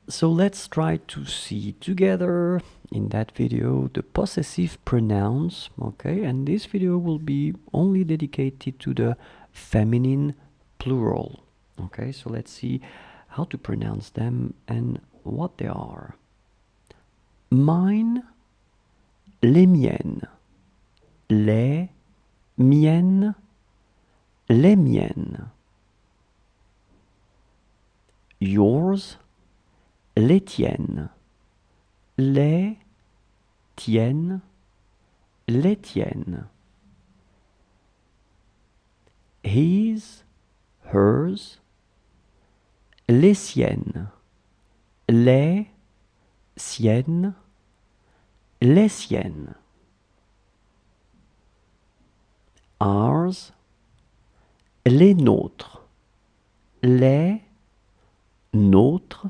So let's try to see together in that video the possessive pronouns, okay? And this video will be only dedicated to the feminine plural, okay? So let's see how to pronounce them and what they are. Mine, les miennes, les miennes, les miennes. Yours, les tiennes, les tiennes, les tiennes. His, hers, les siennes, les siennes, les siennes. Ours, les nôtres, les nôtres,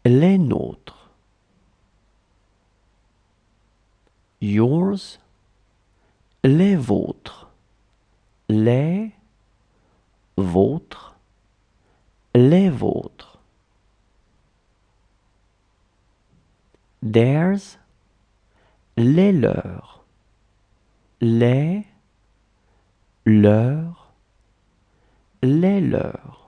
les nôtres. Yours, les vôtres, les vôtres, les vôtres. Theirs, les leurs, les leurs, les leurs.